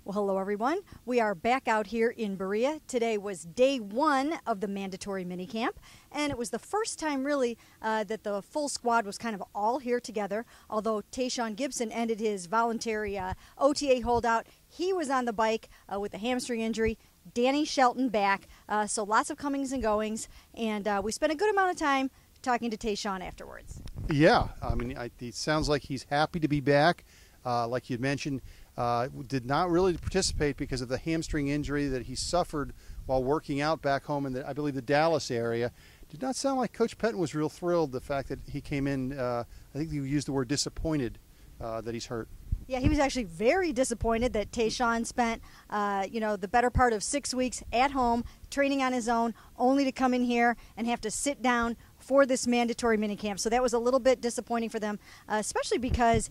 Well, hello everyone. We are back out here in Berea. Today was day one of the mandatory minicamp, and it was the first time really that the full squad was kind of all here together. Although Tayshaun Gibson ended his voluntary OTA holdout, he was on the bike with a hamstring injury. Danny Shelton back, so lots of comings and goings, and we spent a good amount of time talking to Tayshaun afterwards. Yeah, I mean, it sounds like he's happy to be back. Like you mentioned, did not really participate because of the hamstring injury that he suffered while working out back home in, I believe, the Dallas area. Did not sound like Coach Pettin was real thrilled the fact that he came in. I think he used the word disappointed that he's hurt. Yeah, he was actually very disappointed that Tayshaun spent, the better part of 6 weeks at home training on his own, only to come in here and have to sit down for this mandatory minicamp. So that was a little bit disappointing for them, especially because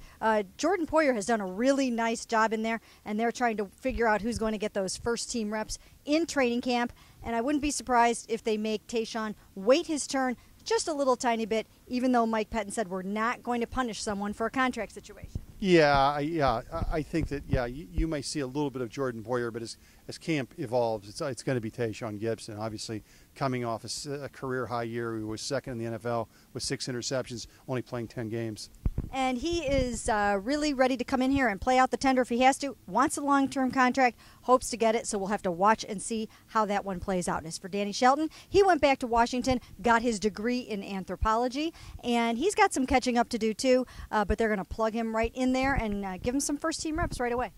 Jordan Poyer has done a really nice job in there, and they're trying to figure out who's going to get those first team reps in training camp. And I wouldn't be surprised if they make Tayshaun wait his turn just a little tiny bit, even though Mike Pettin said we're not going to punish someone for a contract situation. Yeah, I think that, you may see a little bit of Jordan Poyer, but as camp evolves, it's going to be Tayshaun Gibson. Obviously, coming off a career-high year, he was second in the NFL with 6 interceptions, only playing 10 games. And he is really ready to come in here and play out the tender if he has to. Wants a long-term contract, hopes to get it, so we'll have to watch and see how that one plays out. As for Danny Shelton, he went back to Washington, got his degree in anthropology, and he's got some catching up to do too, but they're going to plug him right in there and give him some first-team reps right away.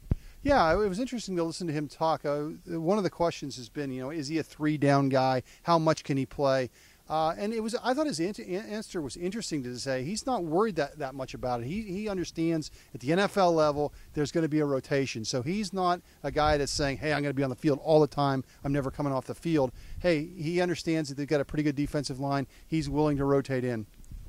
Yeah, it was interesting to listen to him talk. One of the questions has been, is he a 3-down guy? How much can he play? And I thought his answer was interesting to say he's not worried that much about it. He understands at the NFL level there's going to be a rotation. So he's not a guy that's saying, hey, I'm going to be on the field all the time. I'm never coming off the field. Hey, he understands that they've got a pretty good defensive line. He's willing to rotate in.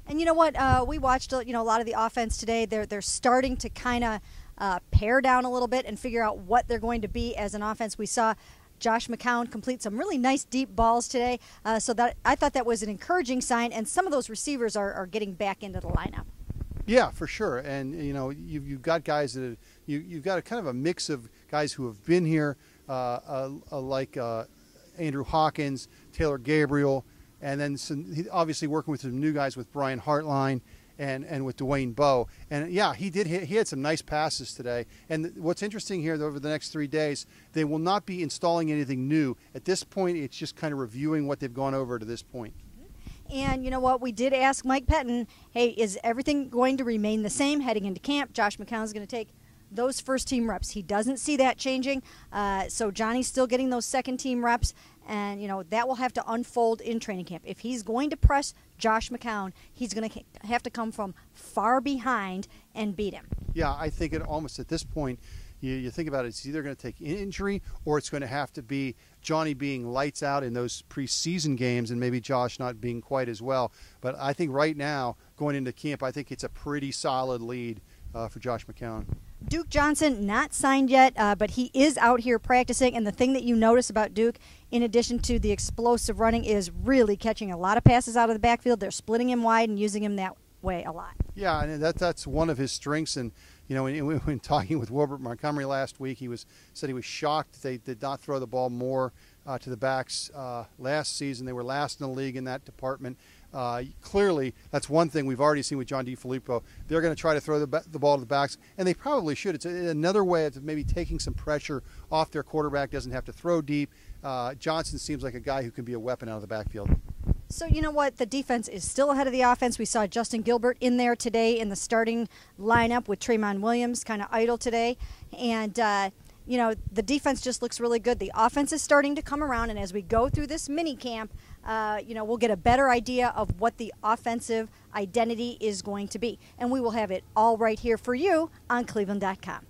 And you know what? We watched a lot of the offense today. They're starting to kind of pare down a little bit and figure out what they're going to be as an offense. We saw Josh McCown complete some really nice deep balls today, so that I thought that was an encouraging sign, and some of those receivers are getting back into the lineup. Yeah, for sure. And you've got guys that you've got a kind of a mix of guys who have been here, like Andrew Hawkins, Taylor Gabriel, and then obviously working with some new guys with Brian Hartline and with Dwayne Bowe. And yeah, he had some nice passes today. And what's interesting here, over the next 3 days, they will not be installing anything new. At this point, it's just kind of reviewing what they've gone over to this point. And you know what? We did ask Mike Pettin, hey, is everything going to remain the same heading into camp? Josh McCown's going to take those first team reps. He doesn't see that changing. So Johnny's still getting those second team reps. And, that will have to unfold in training camp. If he's going to press Josh McCown, he's going to have to come from far behind and beat him. Yeah, I think it almost at this point, you think about it, it's either going to take injury or it's going to have to be Johnny being lights out in those preseason games and maybe Josh not being quite as well. But I think right now, going into camp, I think it's a pretty solid lead for Josh McCown. Duke Johnson, not signed yet, but he is out here practicing. And the thing that you notice about Duke, in addition to the explosive running, is really catching a lot of passes out of the backfield. They're splitting him wide and using him that way a lot. Yeah, and that's one of his strengths. And when talking with Wilbert Montgomery last week, said he was shocked they did not throw the ball more to the backs last season. They were last in the league in that department. Clearly, that's one thing we've already seen with John DeFilippo. They're going to try to throw the ball to the backs, and they probably should. It's another way of maybe taking some pressure off their quarterback, doesn't have to throw deep. Johnson seems like a guy who can be a weapon out of the backfield. So you know what? The defense is still ahead of the offense. We saw Justin Gilbert in there today in the starting lineup with Tremont Williams kind of idle today. And, the defense just looks really good. The offense is starting to come around, and as we go through this mini camp, we'll get a better idea of what the offensive identity is going to be. And we will have it all right here for you on cleveland.com.